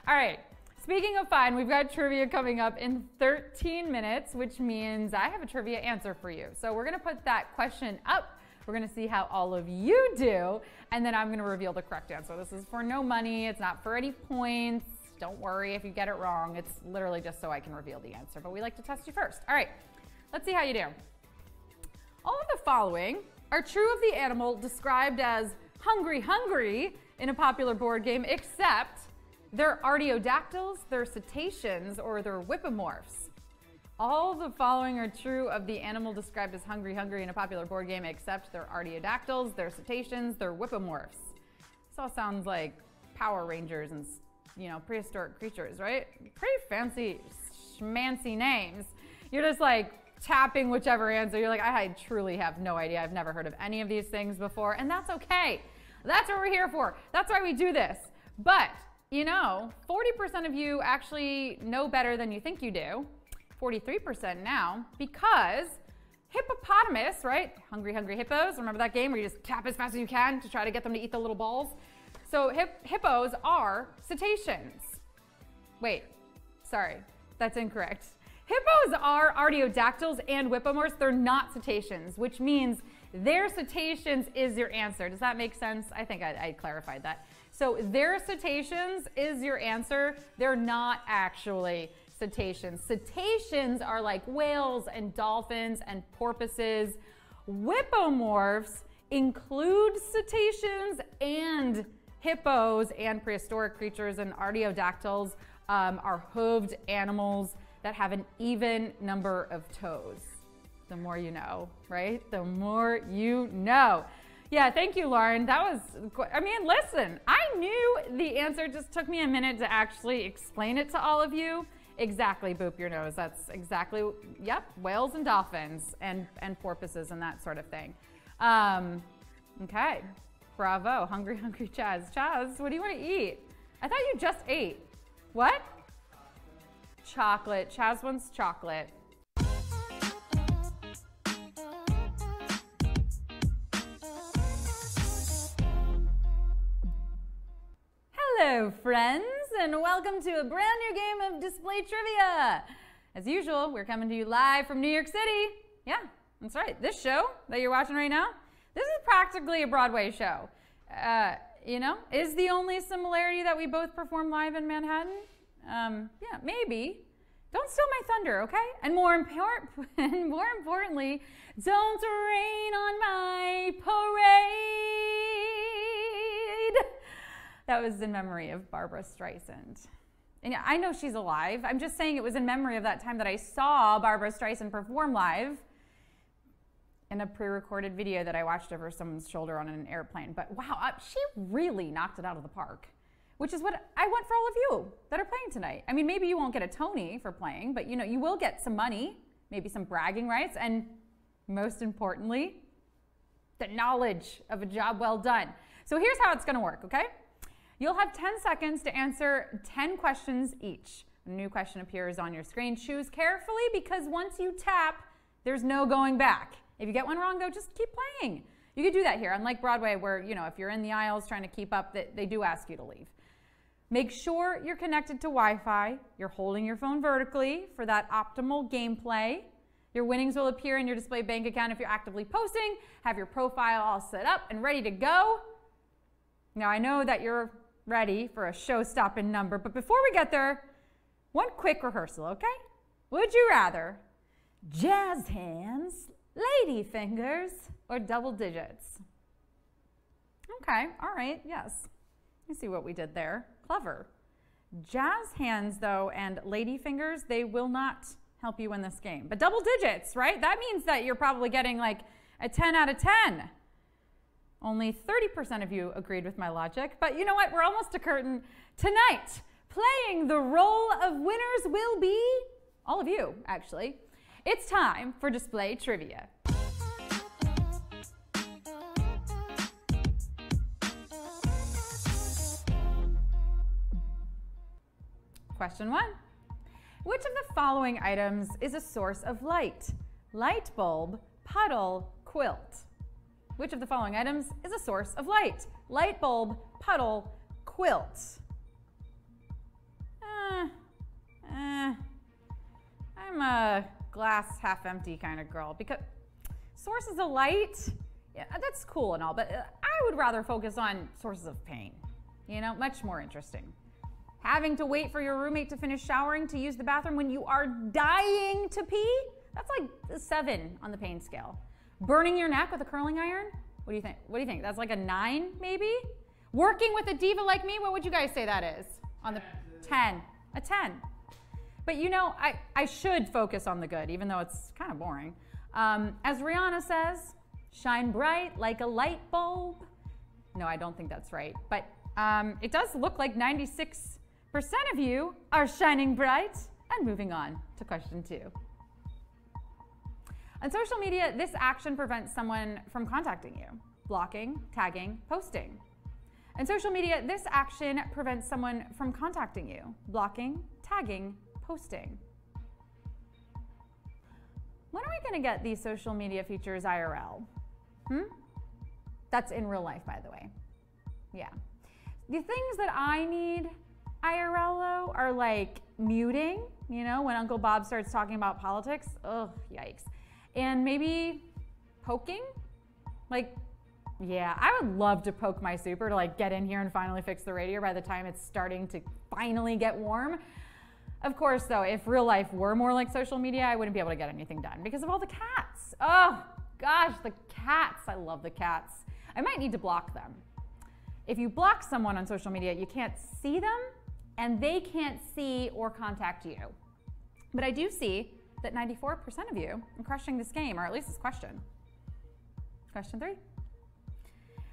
All right. Speaking of fun, we've got trivia coming up in 13 minutes, which means I have a trivia answer for you. So we're going to put that question up. We're going to see how all of you do, and then I'm going to reveal the correct answer. This is for no money. It's not for any points. Don't worry if you get it wrong. It's literally just so I can reveal the answer, but we like to test you first. All right, let's see how you do. All of the following are true of the animal described as hungry, hungry in a popular board game, except they're artiodactyls, they're cetaceans, or they're whippomorphs. All the following are true of the animal described as hungry, hungry in a popular board game, except they're artiodactyls, they're cetaceans, they're whippomorphs. This all sounds like Power Rangers and, you know, prehistoric creatures, right? Pretty fancy, schmancy names. You're just like tapping whichever answer. You're like, I truly have no idea. I've never heard of any of these things before, and that's okay. That's what we're here for. That's why we do this. But you know, 40% of you actually know better than you think you do. 43% now, because hippopotamus, right? Hungry, hungry hippos. Remember that game where you just tap as fast as you can to try to get them to eat the little balls? So hippos are cetaceans. Wait, sorry, that's incorrect. Hippos are artiodactyls and whippomorphs. They're not cetaceans, which means their cetaceans is your answer. Does that make sense? I think I clarified that. So their cetaceans is your answer. They're not actually cetaceans. Cetaceans are like whales and dolphins and porpoises. Whippomorphs include cetaceans and hippos and prehistoric creatures, and artiodactyls are hooved animals that have an even number of toes. The more you know, right? The more you know. Yeah, thank you, Lauren. That was, I mean, listen, I knew the answer. It just took me a minute to actually explain it to all of you. Exactly, boop your nose. That's exactly, yep, whales and dolphins and porpoises and that sort of thing. Okay, bravo, hungry, hungry Chaz. Chaz, what do you want to eat? I thought you just ate. What? Chocolate. Chaz wants chocolate. Hello, friends, and welcome to a brand new game of Display Trivia. As usual, we're coming to you live from New York City. Yeah, that's right. This show that you're watching right now, this is practically a Broadway show. You know, is the only similarity that we both perform live in Manhattan? Yeah, maybe. Don't steal my thunder, okay? And more importantly, don't rain on my parade. That was in memory of Barbara Streisand. And yeah, I know she's alive. I'm just saying it was in memory of that time that I saw Barbara Streisand perform live in a pre-recorded video that I watched over someone's shoulder on an airplane. But wow, she really knocked it out of the park, which is what I want for all of you that are playing tonight. I mean, maybe you won't get a Tony for playing, but you know, you will get some money, maybe some bragging rights, and most importantly, the knowledge of a job well done. So here's how it's gonna work, okay? You'll have 10 seconds to answer 10 questions each. A new question appears on your screen. Choose carefully, because once you tap, there's no going back. If you get one wrong, though, just keep playing. You could do that here, unlike Broadway, where, you know, if you're in the aisles trying to keep up, they do ask you to leave. Make sure you're connected to Wi-Fi. You're holding your phone vertically for that optimal gameplay. Your winnings will appear in your display bank account if you're actively posting. Have your profile all set up and ready to go. Now, I know that you're ready for a show-stopping number, but before we get there, one quick rehearsal, okay? Would you rather jazz hands, lady fingers, or double digits? Okay, all right, yes. You see what we did there. Clever. Jazz hands, though, and lady fingers, they will not help you win this game. But double digits, right? That means that you're probably getting like a 10 out of 10. Only 30% of you agreed with my logic, but you know what? We're almost to curtain. Tonight, playing the role of winners will be all of you, actually. It's time for Display Trivia. Question 1. Which of the following items is a source of light? Light bulb, puddle, quilt. Which of the following items is a source of light? Light bulb, puddle, quilt. I'm a glass half empty kind of girl because sources of light, yeah, that's cool and all, but I would rather focus on sources of pain. You know, much more interesting. Having to wait for your roommate to finish showering to use the bathroom when you are dying to pee? That's like a 7 on the pain scale. Burning your neck with a curling iron? What do you think? What do you think? That's like a 9, maybe? Working with a diva like me? What would you guys say that is? On the 10. A 10. But you know, I should focus on the good, even though it's kind of boring. As Rihanna says, shine bright like a light bulb. No, I don't think that's right. But it does look like 96% of you are shining bright. And moving on to question 2. On social media, this action prevents someone from contacting you. Blocking, tagging, posting. On social media, this action prevents someone from contacting you. Blocking, tagging, posting. When are we going to get these social media features IRL? That's in real life, by the way. Yeah. The things that I need IRL, though, are like muting, you know, when Uncle Bob starts talking about politics. Ugh, yikes. And maybe poking? Like, yeah, I would love to poke my super to like get in here and finally fix the radiator by the time it's starting to finally get warm. Of course, though, if real life were more like social media, I wouldn't be able to get anything done because of all the cats. Oh, gosh, the cats. I love the cats. I might need to block them. If you block someone on social media, you can't see them and they can't see or contact you. But I do see that 94% of you are crushing this game, or at least this question. Question 3.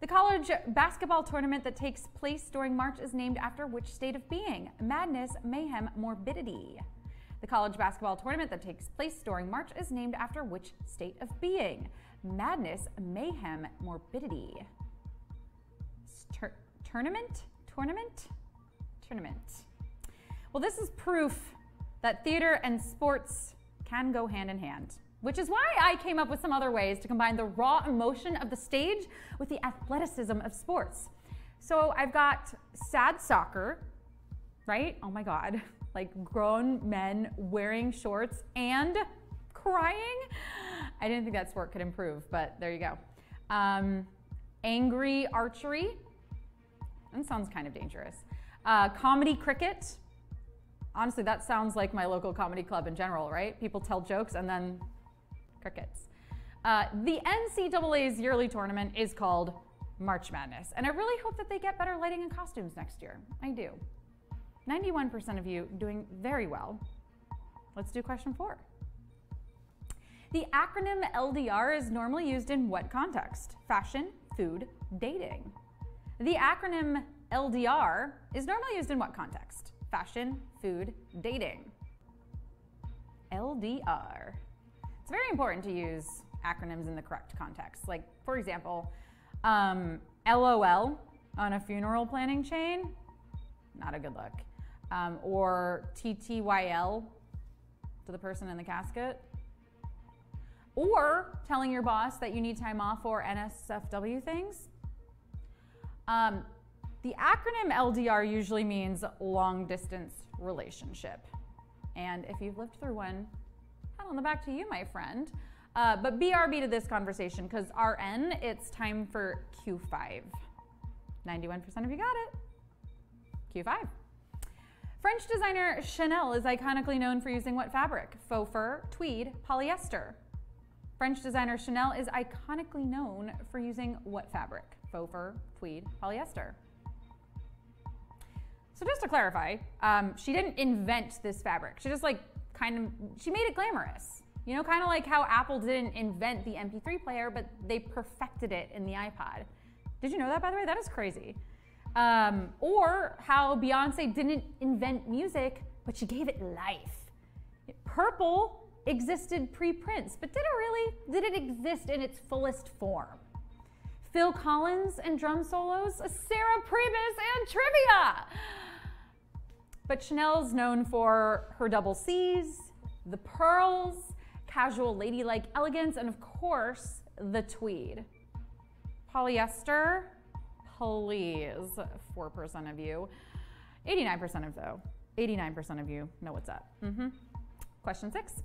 The college basketball tournament that takes place during March is named after which state of being? Madness, mayhem, morbidity. The college basketball tournament that takes place during March is named after which state of being? Madness, mayhem, morbidity. Tournament? Well, this is proof that theater and sports can go hand in hand, which is why I came up with some other ways to combine the raw emotion of the stage with the athleticism of sports. So I've got sad soccer, right? Oh my God, like grown men wearing shorts and crying. I didn't think that sport could improve, but there you go. Angry archery. That sounds kind of dangerous. Comedy cricket. Honestly, that sounds like my local comedy club in general, right? People tell jokes and then crickets. The NCAA's yearly tournament is called March Madness, and I really hope that they get better lighting and costumes next year. I do. 91% of you doing very well. Let's do question 4. The acronym LDR is normally used in what context? Fashion, food, dating. The acronym LDR is normally used in what context? Fashion, food, dating. LDR. It's very important to use acronyms in the correct context. Like, for example, LOL on a funeral planning chain, not a good look. Or TTYL to the person in the casket. Or telling your boss that you need time off for NSFW things. The acronym LDR usually means long distance relationship. And if you've lived through one, pat on the back to you, my friend. But BRB to this conversation, because RN, it's time for Q5. 91% of you got it. Q5. French designer Chanel is iconically known for using what fabric? Faux fur, tweed, polyester. French designer Chanel is iconically known for using what fabric? Faux fur, tweed, polyester. So just to clarify, she didn't invent this fabric. She just she made it glamorous. You know, kind of like how Apple didn't invent the MP3 player, but they perfected it in the iPod. Did you know that, by the way? That is crazy. Or how Beyonce didn't invent music, but she gave it life. Purple existed pre-Prince, but did it really? Did it exist in its fullest form? Phil Collins and drum solos, Sarah Pribis and trivia. But Chanel's known for her double C's, the pearls, casual ladylike elegance, and of course, the tweed. Polyester, please, 4% of you. 89% of though. 89% of you know what's up. Question 6.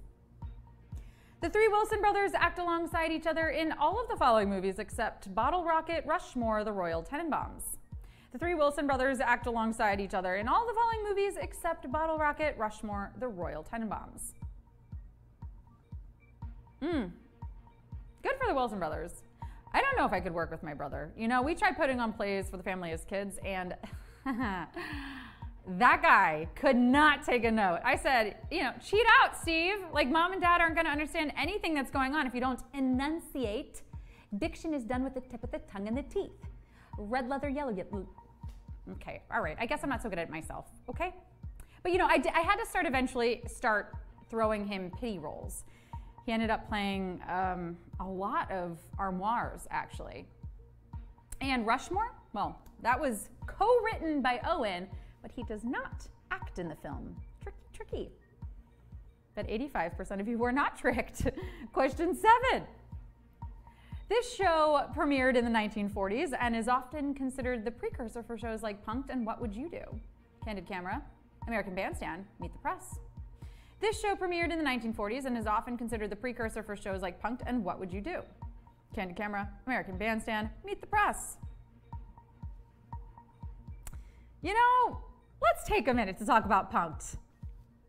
The three Wilson brothers act alongside each other in all of the following movies except Bottle Rocket, Rushmore, The Royal Tenenbaums. The three Wilson brothers act alongside each other in all the following movies except Bottle Rocket, Rushmore, The Royal Tenenbaums. Good for the Wilson brothers. I don't know if I could work with my brother. You know, we tried putting on plays for the family as kids, and that guy could not take a note. I said, you know, cheat out, Steve. Like, mom and dad aren't going to understand anything that's going on if you don't enunciate. Diction is done with the tip of the tongue and the teeth. Red leather, yellow. Okay, all right. I guess I'm not so good at it myself, okay? But, you know, I had to eventually start throwing him pity roles. He ended up playing a lot of armoires, actually. And Rushmore, well, that was co-written by Owen, but he does not act in the film. Tricky. But 85% of you were not tricked. Question 7. This show premiered in the 1940s and is often considered the precursor for shows like Punk'd and What Would You Do? Candid Camera, American Bandstand, Meet the Press. This show premiered in the 1940s and is often considered the precursor for shows like Punk'd and What Would You Do? Candid Camera, American Bandstand, Meet the Press. You know, let's take a minute to talk about Punk'd.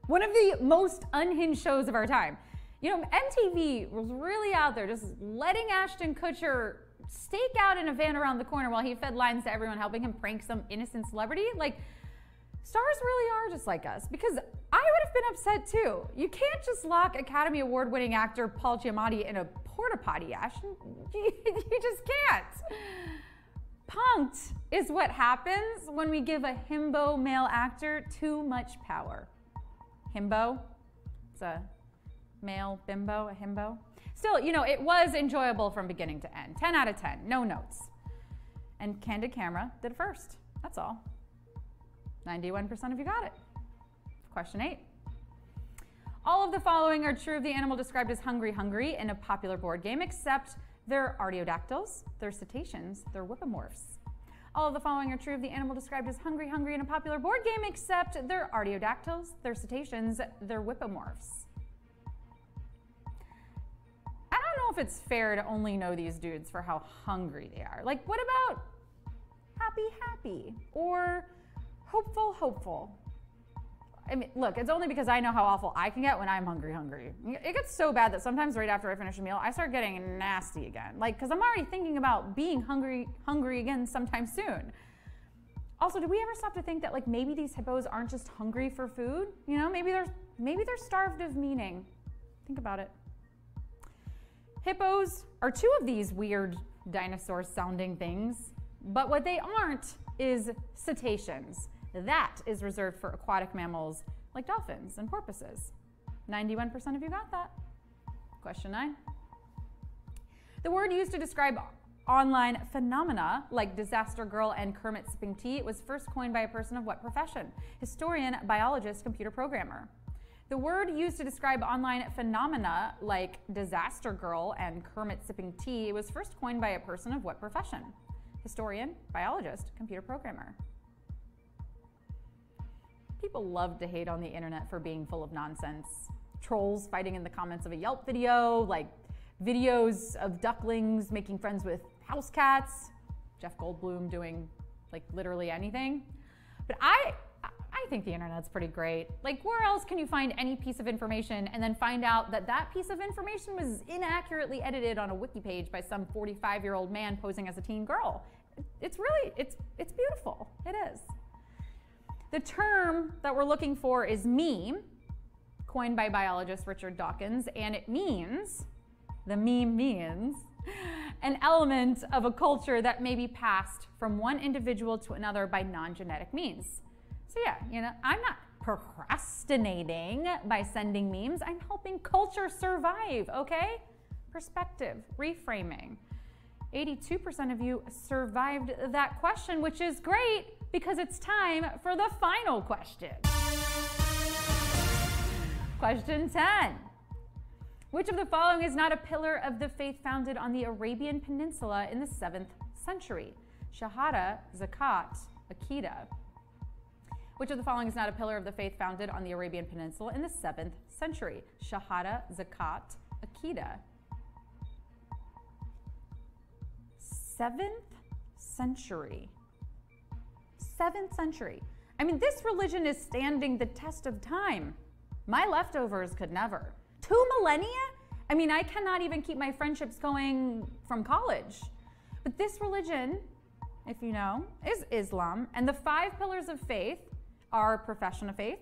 One of the most unhinged shows of our time. You know, MTV was really out there just letting Ashton Kutcher stake out in a van around the corner while he fed lines to everyone, helping him prank some innocent celebrity. Like, stars really are just like us, because I would have been upset too. You can't just lock Academy Award-winning actor Paul Giamatti in a porta potty, Ashton. You just can't. Punk'd is what happens when we give a himbo male actor too much power. Himbo? It's a male bimbo, a himbo. Still, you know, it was enjoyable from beginning to end. 10 out of 10, no notes. And Candid Camera did first, that's all. 91% of you got it. Question 8. All of the following are true of the animal described as hungry in a popular board game, except they're artiodactyls, they're cetaceans, they're whippomorphs. All of the following are true of the animal described as hungry in a popular board game, except they're artiodactyls, they're cetaceans, they're whippomorphs. I don't know if it's fair to only know these dudes for how hungry they are. Like, what about happy, or hopeful? I mean, look, it's only because I know how awful I can get when I'm hungry. It gets so bad that sometimes right after I finish a meal, I start getting nasty again. Like, because I'm already thinking about being hungry again sometime soon. Also, do we ever stop to think that, like, maybe these hippos aren't just hungry for food? You know, maybe they're starved of meaning. Think about it. Hippos are two of these weird dinosaur-sounding things, but what they aren't is cetaceans. That is reserved for aquatic mammals like dolphins and porpoises. 91% of you got that. Question 9. The word used to describe online phenomena like Disaster Girl and Kermit sipping tea was first coined by a person of what profession? Historian, biologist, computer programmer. The word used to describe online phenomena like Disaster Girl and Kermit sipping tea was first coined by a person of what profession? Historian, biologist, computer programmer. People love to hate on the internet for being full of nonsense. Trolls fighting in the comments of a Yelp video, like videos of ducklings making friends with house cats, Jeff Goldblum doing like literally anything. But I think the internet's pretty great. Like, where else can you find any piece of information and then find out that that piece of information was inaccurately edited on a wiki page by some 45-year-old man posing as a teen girl? It's beautiful. It is. The term that we're looking for is meme, coined by biologist Richard Dawkins, and it means, the meme means, an element of a culture that may be passed from one individual to another by non-genetic means. So yeah, you know, I'm not procrastinating by sending memes, I'm helping culture survive, okay? Perspective, reframing. 82% of you survived that question, which is great because it's time for the final question. Question 10. Which of the following is not a pillar of the faith founded on the Arabian Peninsula in the 7th century? Shahada, Zakat, Aqidah. Which of the following is not a pillar of the faith founded on the Arabian Peninsula in the 7th century? Shahada, Zakat, Aqidah. 7th century. 7th century. I mean, this religion is standing the test of time. My leftovers could never. 2 millennia? I mean, I cannot even keep my friendships going from college. But this religion, if you know, is Islam. And the 5 pillars of faith are profession of faith,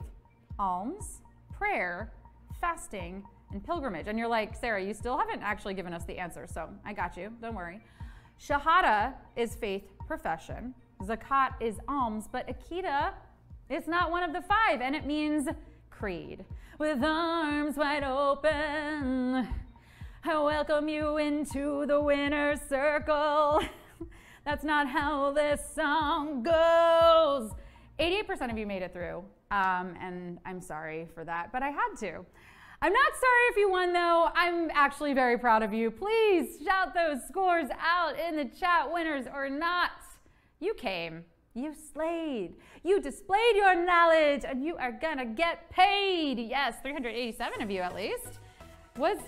alms, prayer, fasting, and pilgrimage. And you're like, Sarah, you still haven't actually given us the answer, so I got you, don't worry. Shahada is faith profession. Zakat is alms, but Aqidah is not one of the 5, and it means creed. With arms wide open, I welcome you into the winner's circle. That's not how this song goes. 88% of you made it through, and I'm sorry for that, but I had to. I'm not sorry if you won, though. I'm actually very proud of you. Please shout those scores out in the chat, winners or not. You came, you slayed, you displayed your knowledge, and you are gonna get paid. Yes, 387 of you at least. What's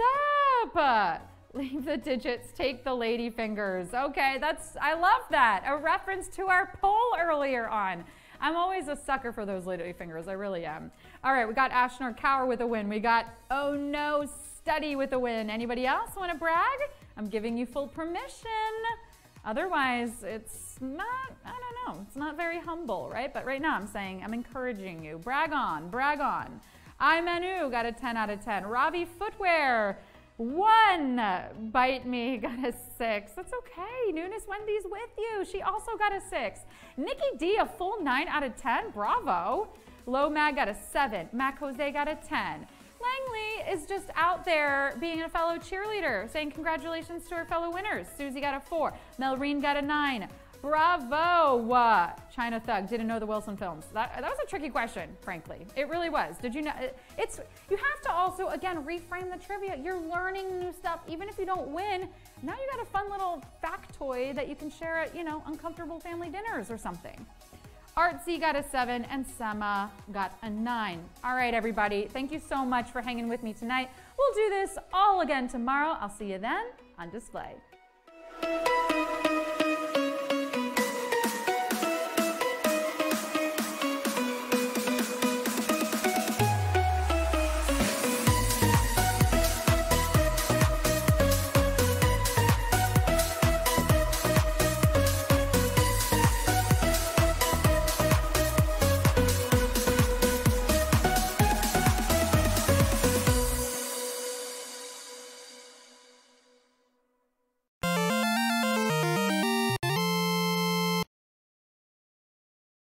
up? Leave the digits, take the lady fingers. Okay, I love that. A reference to our poll earlier on. I'm always a sucker for those lady fingers, I really am. All right, we got Ashner Cower with a win. We got Oh No Study with a win. Anybody else want to brag? I'm giving you full permission. Otherwise, it's not, I don't know, it's not very humble, right? But right now I'm saying, I'm encouraging you. Brag on, brag on. I Manu got a 10 out of 10. Robbie Footwear, 1. Bite Me got a 6. That's okay. Nunes Wendy's with you. She also got a 6. Nikki D, a full 9 out of 10. Bravo. Low Mag got a 7. Mac Jose got a 10. Langley is just out there being a fellow cheerleader, saying congratulations to our fellow winners. Susie got a 4. Melreen got a 9. Bravo! China Thug didn't know the Wilson films. That was a tricky question, frankly. It really was. Did you know? You have to also, again, reframe the trivia. You're learning new stuff, even if you don't win. Now you got a fun little factoid that you can share at, uncomfortable family dinners or something. Artsy got a 7 and Sema got a 9. All right, everybody. Thank you so much for hanging with me tonight. We'll do this all again tomorrow. I'll see you then on display.